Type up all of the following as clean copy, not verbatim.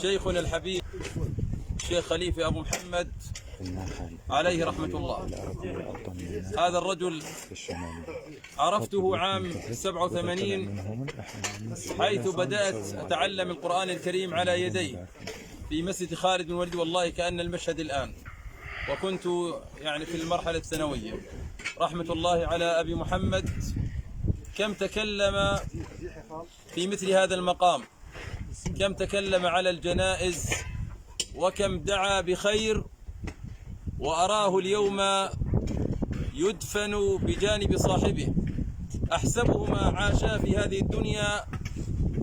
شيخنا الحبيب الشيخ خليفة أبو محمد عليه رحمة الله. هذا الرجل عرفته عام 87 حيث بدأت أتعلم القرآن الكريم على يديه في مسجد خالد بن الوليد، والله كأن المشهد الآن، وكنت يعني في المرحلة الثانوية. رحمة الله على أبي محمد، كم تكلم في مثل هذا المقام، كم تكلم على الجنائز، وكم دعا بخير، وأراه اليوم يدفن بجانب صاحبه. أحسبهما عاشا في هذه الدنيا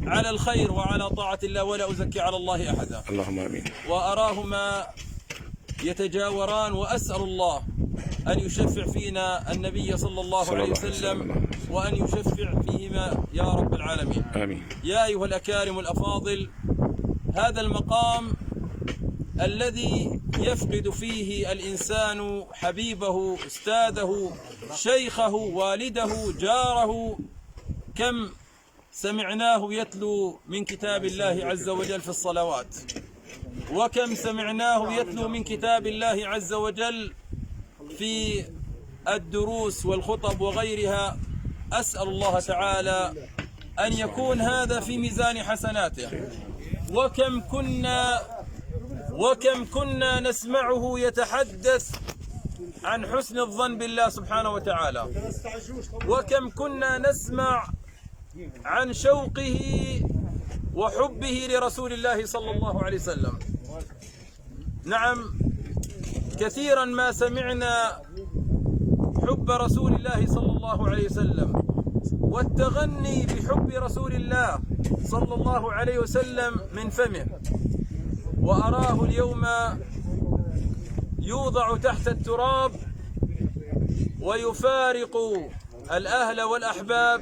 على الخير وعلى طاعة الله، ولا أزكي على الله أحدا. اللهم آمين. وأراهما يتجاوران، وأسأل الله أن يشفع فينا النبي صلى الله عليه وسلم، وأن يشفع فيهما يا رب العالمين. آمين. يا أيها الأكارم الأفاضل، هذا المقام الذي يفقد فيه الإنسان حبيبه، أستاذه، شيخه، والده، جاره، كم سمعناه يتلو من كتاب الله عز وجل في الصلوات، وكم سمعناه يتلو من كتاب الله عز وجل في الدروس والخطب وغيرها. أسأل الله تعالى أن يكون هذا في ميزان حسناته. وكم كنا نسمعه يتحدث عن حسن الظن بالله سبحانه وتعالى، وكم كنا نسمع عن شوقه وحبه لرسول الله صلى الله عليه وسلم. نعم، كثيرا ما سمعنا حب رسول الله صلى الله عليه وسلم والتغني بحب رسول الله صلى الله عليه وسلم من فمه، وأراه اليوم يوضع تحت التراب ويفارق الأهل والأحباب،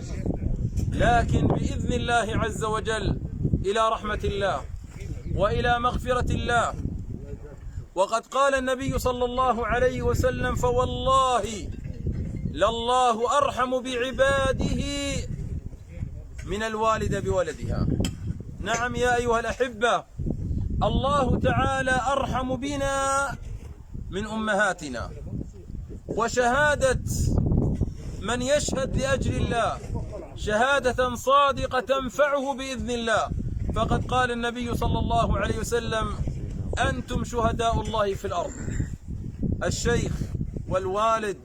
لكن بإذن الله عز وجل إلى رحمة الله وإلى مغفرة الله. وقد قال النبي صلى الله عليه وسلم: فوالله لله أرحم بعباده من الوالدة بولدها. نعم يا أيها الأحبة، الله تعالى أرحم بنا من أمهاتنا. وشهادة من يشهد لأجل الله شهادة صادقة تنفعه بإذن الله، فقد قال النبي صلى الله عليه وسلم: أنتم شهداء الله في الأرض. الشيخ والوالد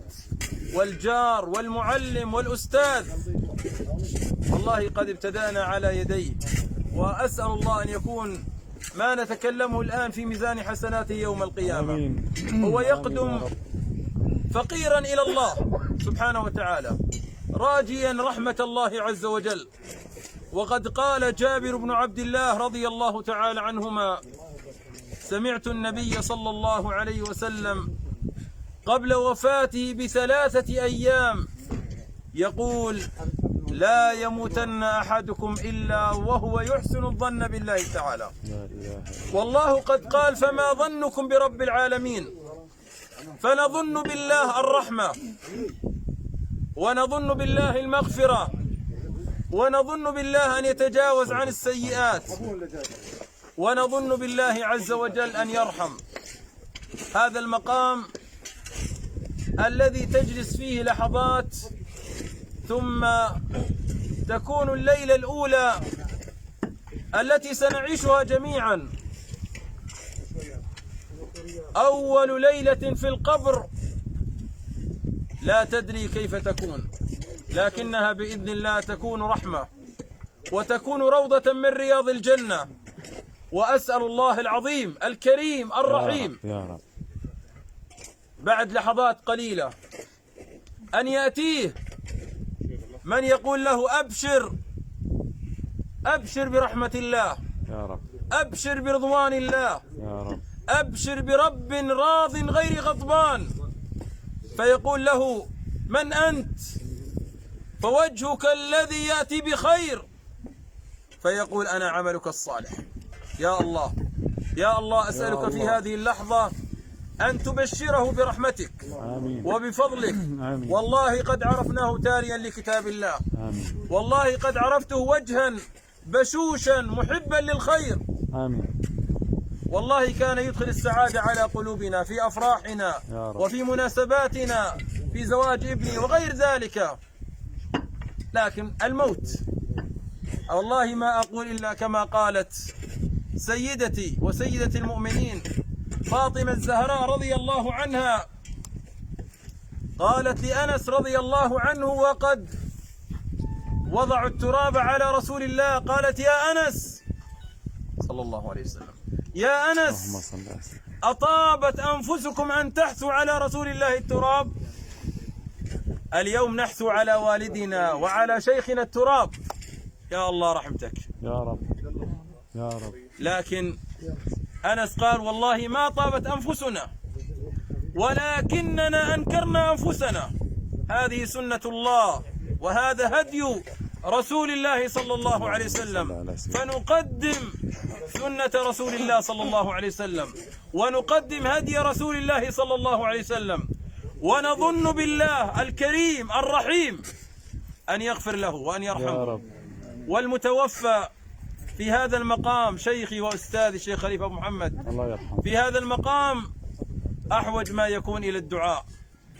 والجار والمعلم والأستاذ، والله قد ابتدأنا على يديه، وأسأل الله أن يكون ما نتكلمه الآن في ميزان حسناته يوم القيامة. هو يقدم فقيرا إلى الله سبحانه وتعالى، راجيا رحمة الله عز وجل. وقد قال جابر بن عبد الله رضي الله تعالى عنهما: سمعت النبي صلى الله عليه وسلم قبل وفاته ب3 أيام يقول: لا يموتن أحدكم إلا وهو يحسن الظن بالله تعالى. والله قد قال: فما ظنكم برب العالمين؟ فنظن بالله الرحمة، ونظن بالله المغفرة، ونظن بالله أن يتجاوز عن السيئات، ونظن بالله عز وجل أن يرحم. هذا المقام الذي تجلس فيه لحظات ثم تكون الليلة الأولى التي سنعيشها جميعا، أول ليلة في القبر، لا تدري كيف تكون، لكنها بإذن الله تكون رحمة، وتكون روضة من رياض الجنة. وأسأل الله العظيم الكريم الرحيم يا رب بعد لحظات قليلة أن يأتيه من يقول له: أبشر، أبشر برحمة الله، يا رب، أبشر برضوان الله، يا رب، أبشر برب راض غير غضبان. فيقول له: من أنت؟ فوجهك الذي يأتي بخير. فيقول: أنا عملك الصالح. يا الله، يا الله، أسألك في هذه اللحظة أن تبشره برحمتك وبفضلك. والله قد عرفناه تاليا لكتاب الله، والله قد عرفته وجها بشوشا محبا للخير، آمين. والله كان يدخل السعادة على قلوبنا في أفراحنا وفي مناسباتنا، في زواج ابني وغير ذلك. لكن الموت، والله ما أقول إلا كما قالت سيدتي وسيدة المؤمنين فاطمة الزهراء رضي الله عنها، قالت لأنس رضي الله عنه وقد وضعوا التراب على رسول الله، قالت يا أنس صلى الله عليه وسلم، يا أنس أطابت أنفسكم أن تحثوا على رسول الله التراب؟ اليوم نحثو على والدنا وعلى شيخنا التراب. يا الله رحمتك يا رب يا رب. لكن أنس قال والله ما طابت أنفسنا ولكننا أنكرنا أنفسنا. هذه سنة الله وهذا هدي رسول الله صلى الله عليه وسلم، فنقدم سنة رسول الله صلى الله عليه وسلم ونقدم هدي رسول الله صلى الله عليه وسلم، ونظن بالله الكريم الرحيم أن يغفر له وأن يرحمه. والمتوفى في هذا المقام شيخي وأستاذي الشيخ خليفة أبو محمد، الله يرحمه، في هذا المقام أحوج ما يكون إلى الدعاء،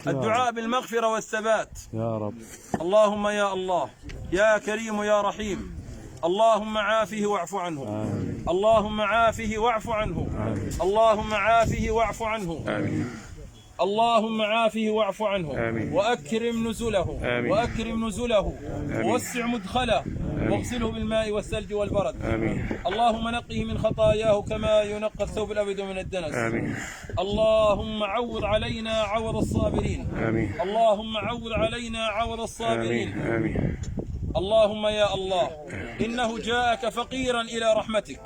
الدعاء بالمغفرة والثبات. يا رب. اللهم يا الله يا كريم يا رحيم، اللهم عافه واعف عنه. آمين. اللهم عافه واعف عنه. آمين. اللهم عافه واعف عنه. آمين. اللهم عافه واعف عنه. آمين. وأكرم نزله. آمين. وأكرم نزله. آمين. ووسع مدخله. واغسله بالماء والثلج والبرد. آمين. اللهم نقه من خطاياه كما ينقى الثوب الأبيض من الدنس. آمين. اللهم عوض علينا عوض الصابرين. آمين. اللهم عوض علينا عوض الصابرين. آمين. اللهم يا الله إنه جاءك فقيرا إلى رحمتك.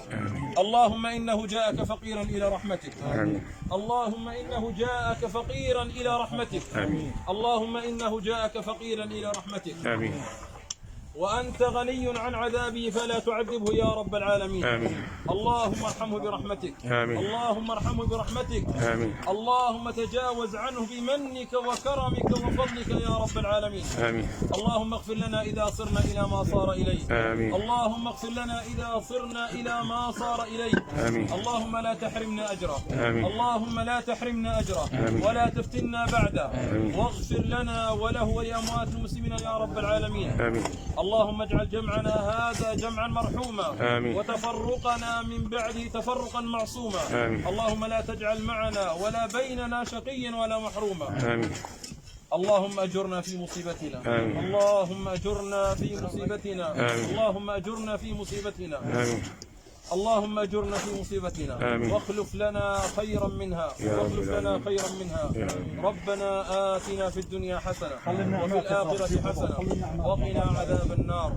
اللهم إنه جاءك فقيرا إلى رحمتك. اللهم إنه جاءك فقيرا إلى رحمتك. اللهم إنه جاءك فقيرا إلى رحمتك. وأنت غني عن عذابه فلا تعذبه يا رب العالمين. اللهم ارحمه برحمتك. اللهم ارحمه برحمتك. اللهم تجاوز عنه بمنك وكرمك وفضلك يا رب العالمين. اللهم اغفر لنا إذا صرنا إلى ما صار إليه. اللهم اغفر لنا إذا صرنا إلى ما صار إليه. اللهم لا تحرمنا أجره. اللهم لا تحرمنا أجره ولا تفتنا بعده. واغفر لنا وله ولأموات المسلمين يا رب العالمين. اللهم اجعل جمعنا هذا جمعا مرحوما. وتفرقنا من بعده تفرقا معصوما. اللهم لا تجعل معنا ولا بيننا شقيا ولا محروما. اللهم أجرنا في مصيبتنا. اللهم أجرنا في مصيبتنا. اللهم أجرنا في مصيبتنا. اللهم أجرنا في مصيبتنا واخلف لنا خيرا منها. واخلف لنا خيرا منها. ربنا آتنا في الدنيا حسنة وفي الآخرة حسنة وقنا عذاب النار.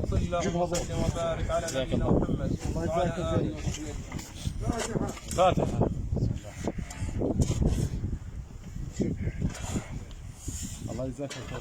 صلى الله وسلم وبارك على نبينا محمد وعلى آله وصحبه. فاتحة. الله يجزاك خير.